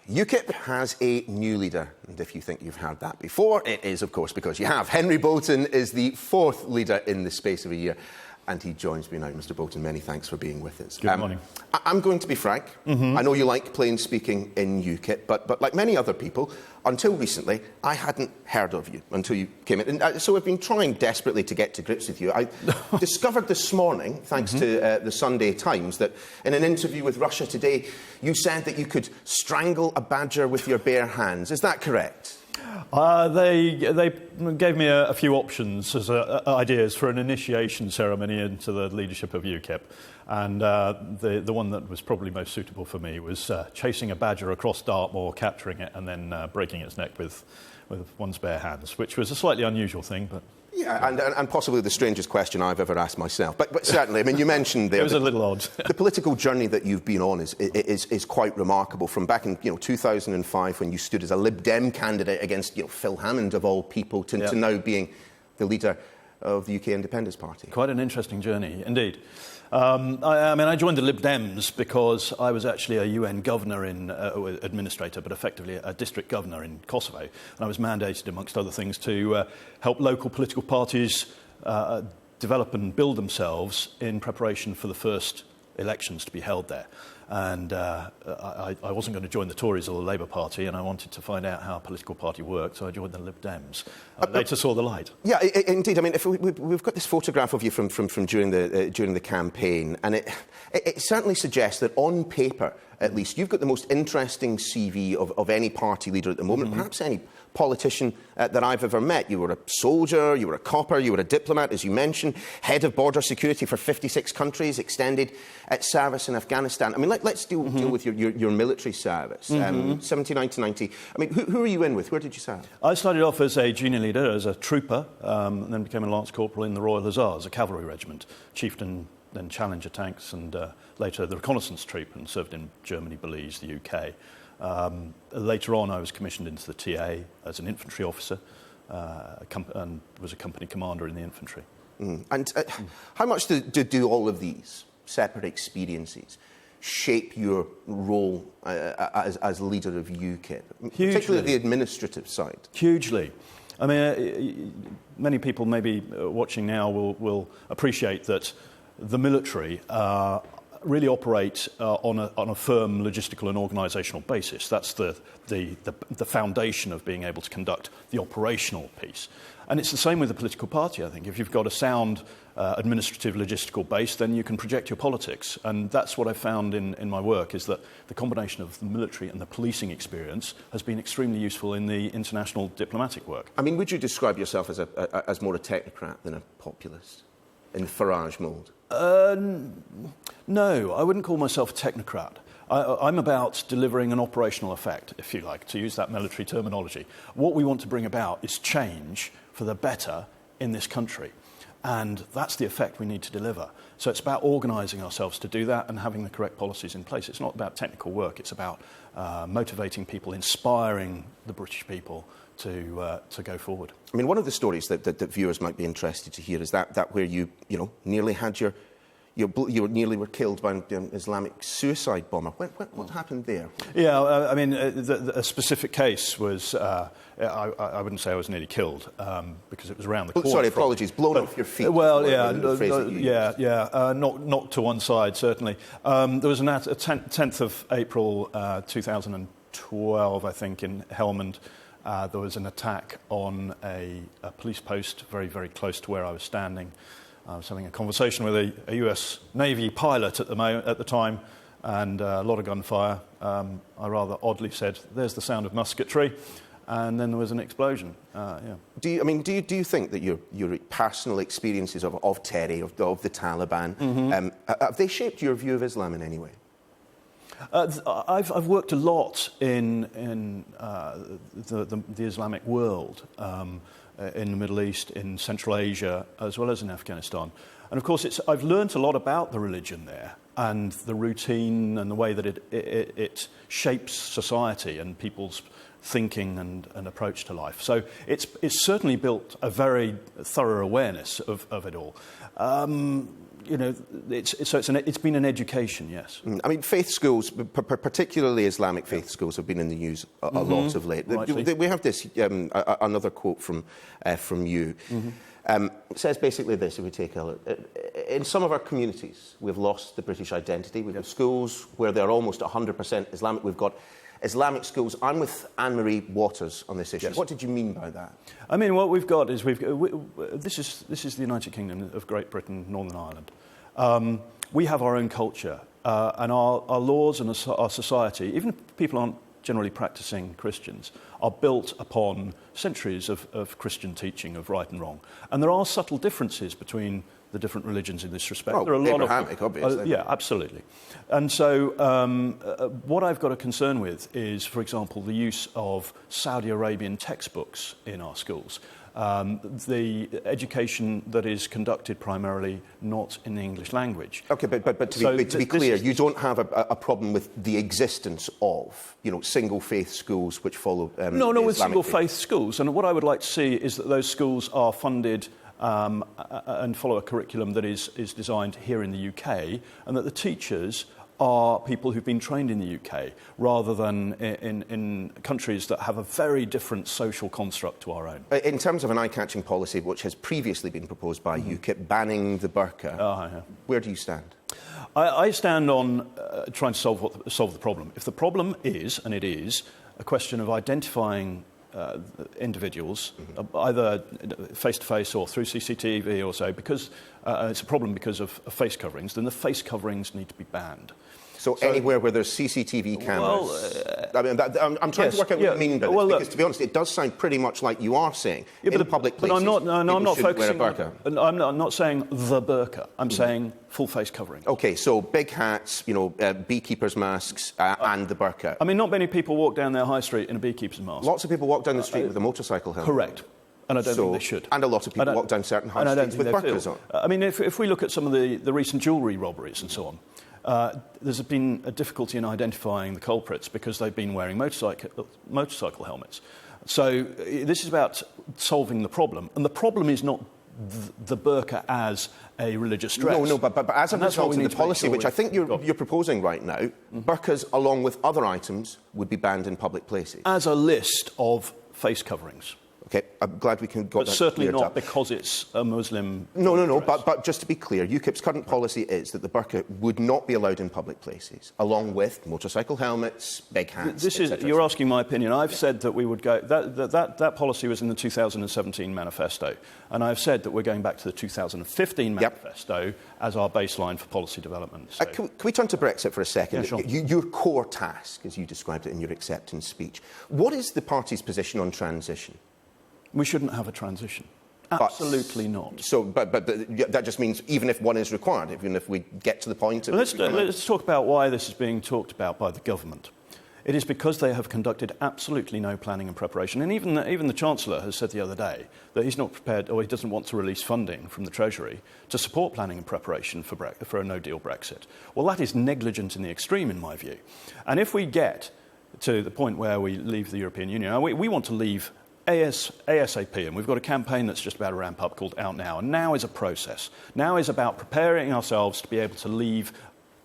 UKIP has a new leader, and if you think you've heard that before, it is, of course, because you have. Henry Bolton is the fourth leader in the space of a year, and he joins me now. Mr. Bolton, many thanks for being with us. Good morning. I'm going to be frank. I know you like plain speaking in UKIP, but like many other people, until recently, I hadn't heard of you until you came in. And so I've been trying desperately to get to grips with you. I discovered this morning, thanks to the Sunday Times, that in an interview with Russia Today, you said that you could strangle a badger with your bare hands. Is that correct? They gave me a few options as ideas for an initiation ceremony into the leadership of UKIP. And the one that was probably most suitable for me was chasing a badger across Dartmoor, capturing it, and then breaking its neck with one's bare hands, which was a slightly unusual thing, but... Yeah, and possibly the strangest question I've ever asked myself. But certainly, I mean, you mentioned there... It was a little odd. The political journey that you've been on is quite remarkable. From back in 2005, when you stood as a Lib Dem candidate against Phil Hammond, of all people, to now being the leader of the UK Independence Party. Quite an interesting journey, indeed. I joined the Lib Dems because I was actually a UN governor administrator, but effectively a district governor in Kosovo. And I was mandated, amongst other things, to help local political parties develop and build themselves in preparation for the first elections to be held there. And I wasn't going to join the Tories or the Labour Party, and I wanted to find out how a political party worked, so I joined the Lib Dems. Later saw the light. Yeah, indeed. I mean, we've got this photograph of you from during the campaign, and it certainly suggests that on paper, at least, you've got the most interesting CV of any party leader at the moment, perhaps any politician that I've ever met. You were a soldier, you were a copper, you were a diplomat, as you mentioned, head of border security for 56 countries, extended service in Afghanistan. I mean, let's deal with your military service, 79 to 90. I mean, who are you in with? Where did you serve? I started off as a junior leader, as a trooper, and then became a lance corporal in the Royal Hussars, a cavalry regiment, chieftain, then Challenger tanks, and later the reconnaissance troop, and served in Germany, Belize, the UK. Later on, I was commissioned into the TA as an infantry officer and was a company commander in the infantry. And how much do all of these separate experiences shape your role as leader of UKIP, particularly the administrative side? Hugely. I mean, many people maybe watching now will appreciate that the military really operate on a firm logistical and organisational basis. That's the foundation of being able to conduct the operational piece. And it's the same with the political party, I think. If you've got a sound administrative logistical base, then you can project your politics. And that's what I've found in my work, is that the combination of the military and the policing experience has been extremely useful in the international diplomatic work. I mean, would you describe yourself as more a technocrat than a populist, in the Farage mould? No, I wouldn't call myself a technocrat. I'm about delivering an operational effect, if you like, to use that military terminology. What we want to bring about is change for the better in this country. And that's the effect we need to deliver. So it's about organising ourselves to do that and having the correct policies in place. It's not about technical work. It's about motivating people, inspiring the British people to go forward. I mean, one of the stories that viewers might be interested to hear is that where you nearly had you nearly were killed by an Islamic suicide bomber. What happened there? Yeah, I mean, a specific case was, I wouldn't say I was nearly killed, because it was around the corner. Sorry, apologies, blown off your feet. Well, knocked to one side, certainly. There was a 10th of April 2012, I think, in Helmand. There was an attack on a police post very, very close to where I was standing. I was having a conversation with a US Navy pilot at the time, and a lot of gunfire. I rather oddly said, "There's the sound of musketry," and then there was an explosion. Do you think that your personal experiences of Terry, of the Taliban, have they shaped your view of Islam in any way? I've worked a lot in the Islamic world, in the Middle East, in Central Asia, as well as in Afghanistan. And of course, I've learnt a lot about the religion there and the routine and the way that it shapes society and people's thinking and approach to life. So it's certainly built a very thorough awareness of it all. it's been an education, yes. I mean, faith schools, particularly Islamic faith schools, have been in the news a lot of late. We have this, another quote from you. It says basically this, if we take a look. In some of our communities, we've lost the British identity. We've got schools where they're almost 100% Islamic. We've got Islamic schools. I'm with Anne-Marie Waters on this issue. Yes. What did you mean by that? I mean, what we've got is this is the United Kingdom of Great Britain, Northern Ireland. We have our own culture, and our laws and our society, even if people aren't generally practising Christians, are built upon centuries of Christian teaching of right and wrong. And there are subtle differences between the different religions in this respect. Well, there are a lot Abrahamic, obviously. Yeah, absolutely. And so what I've got a concern with is, for example, the use of Saudi Arabian textbooks in our schools. The education that is conducted primarily not in the English language. OK, but to be clear, you don't have a problem with the existence of, single faith schools which follow No, with single faith schools. And what I would like to see is that those schools are funded and follow a curriculum that is designed here in the UK, and that the teachers are people who've been trained in the UK, rather than in countries that have a very different social construct to our own. In terms of an eye-catching policy which has previously been proposed by UKIP, banning the burqa, where do you stand? I stand on trying to solve the problem. If the problem is, and it is, a question of identifying individuals, either face-to-face or through CCTV or so, because it's a problem because of face coverings, then the face coverings need to be banned. So anywhere where there's CCTV cameras... I'm trying to work out what you mean by this, because, to be honest, it does sound pretty much like you are saying, in public places, but I'm not focusing wear a burqa. I'm not saying the burqa. I'm saying full face covering. OK, so big hats, beekeepers' masks and the burqa. I mean, not many people walk down their high street in a beekeeper's mask. Lots of people walk down the street with a motorcycle helmet. Correct. And I don't think they should. And a lot of people walk down certain high streets with burqas on. I mean, if we look at some of the recent jewellery robberies and so on, there's been a difficulty in identifying the culprits because they've been wearing motorcycle helmets. So this is about solving the problem. And the problem is not the burqa as a religious dress. No, but as a result of the policy, which I think you're proposing right now, burqas, along with other items, would be banned in public places. As a list of face coverings. OK, I'm glad we can got that certainly cleared not up. Because it's a Muslim No, but just to be clear, UKIP's current policy is that the burqa would not be allowed in public places, along with motorcycle helmets, big hats, You're asking my opinion. I've said that we would go... That policy was in the 2017 manifesto, and I've said that we're going back to the 2015 manifesto as our baseline for policy development. So. Can we turn to Brexit for a second? Yeah, sure. Your core task, as you described it in your acceptance speech. What is the party's position on transition? We shouldn't have a transition. Absolutely not. So, but that just means even if one is required, even if we get to the point of... Let's talk about why this is being talked about by the government. It is because they have conducted absolutely no planning and preparation. And even the Chancellor has said the other day that he's not prepared, or he doesn't want to release funding from the Treasury to support planning and preparation for a no-deal Brexit. Well, that is negligent in the extreme, in my view. And if we get to the point where we leave the European Union, we want to leave ASAP, and we've got a campaign that's just about to ramp up called Out Now, and now is a process. Now is about preparing ourselves to be able to leave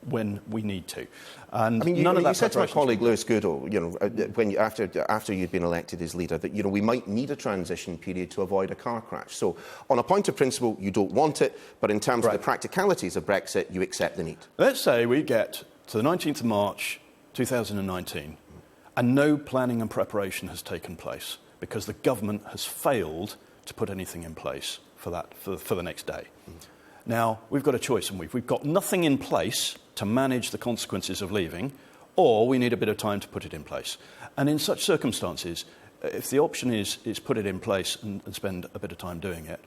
when we need to. And you said to my colleague Lewis Goodall, after you'd been elected as leader, that we might need a transition period to avoid a car crash. So, on a point of principle, you don't want it, but in terms of the practicalities of Brexit, you accept the need. Let's say we get to the 19th of March 2019, and no planning and preparation has taken place, because the government has failed to put anything in place for the next day. Now, we've got a choice, and we've got nothing in place to manage the consequences of leaving, or we need a bit of time to put it in place. And in such circumstances, if the option is put it in place and spend a bit of time doing it,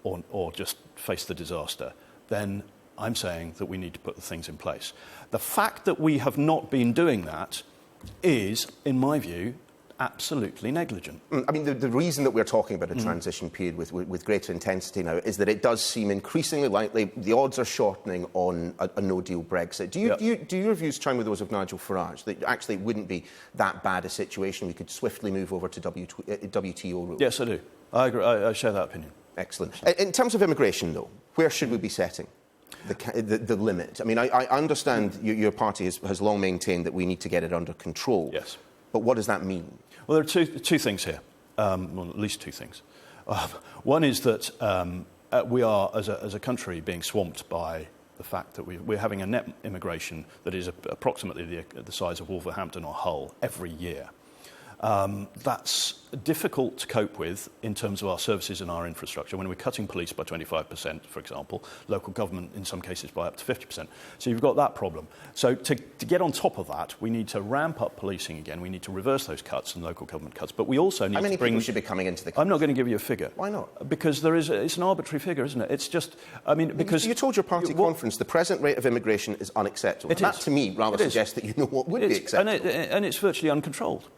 or just face the disaster, then I'm saying that we need to put the things in place. The fact that we have not been doing that is, in my view, absolutely negligent. I mean, the reason that we're talking about a transition period with greater intensity now is that it does seem increasingly likely the odds are shortening on a no-deal Brexit. Do your views chime with those of Nigel Farage, that actually it wouldn't be that bad a situation? We could swiftly move over to WTO rules? Yes, I do. I agree. I share that opinion. Excellent. In terms of immigration, though, where should we be setting? the limit? I mean, I understand your party has long maintained that we need to get it under control. Yes. But what does that mean? Well, there are two things here. Well, at least two things. One is that we are, as a country, being swamped by the fact that we're having a net immigration that is approximately the size of Wolverhampton or Hull every year. That's difficult to cope with in terms of our services and our infrastructure. When we're cutting police by 25%, for example, local government in some cases by up to 50%. So you've got that problem. So to get on top of that, we need to ramp up policing again. We need to reverse those cuts and local government cuts. But we also need to bring... How many people should be coming into the country? I'm not going to give you a figure. Why not? Because it's an arbitrary figure, isn't it? It's just... I mean, because... You told your party conference the present rate of immigration is unacceptable. That, to me, rather suggests that you know what would be acceptable. And it's virtually uncontrolled.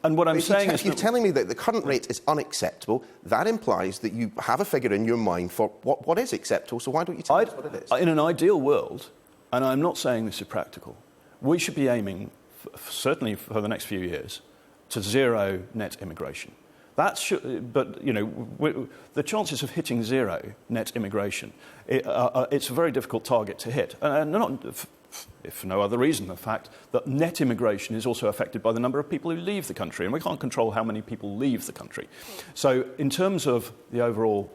And what I'm saying is... If you're telling me that the current rate is unacceptable, that implies that you have a figure in your mind for what is acceptable, so why don't you tell us what it is? In an ideal world, and I'm not saying this is practical, we should be aiming, certainly for the next few years, to zero net immigration. But, you know, the chances of hitting zero net immigration, it's a very difficult target to hit. And not... if for no other reason, the fact that net immigration is also affected by the number of people who leave the country, and we can't control how many people leave the country. So in terms of the overall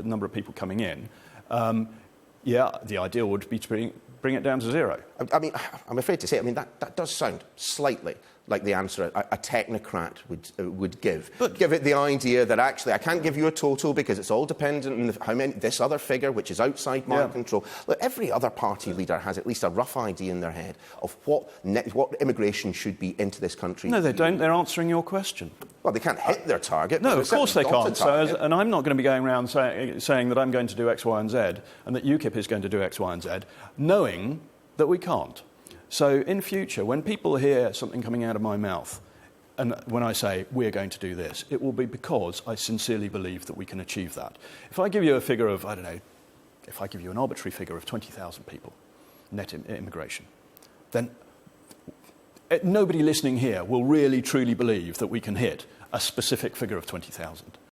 number of people coming in, the ideal would be to bring it down to zero. I mean, I'm afraid to say, that does sound slightly like the answer a technocrat would give. But give it the idea that actually I can't give you a total because it's all dependent on how many, this other figure, which is outside my control. Look, every other party leader has at least a rough idea in their head of what immigration should be into this country. No, they don't. They're answering your question. Well, they can't hit their target. No, of course they can't. And I'm not going to be going around saying that I'm going to do X, Y and Z and that UKIP is going to do X, Y and Z, knowing that we can't. So in future, when people hear something coming out of my mouth, and when I say we're going to do this, it will be because I sincerely believe that we can achieve that. If I give you a figure of, if I give you an arbitrary figure of 20,000 people, net immigration, then nobody listening here will really truly believe that we can hit a specific figure of 20,000.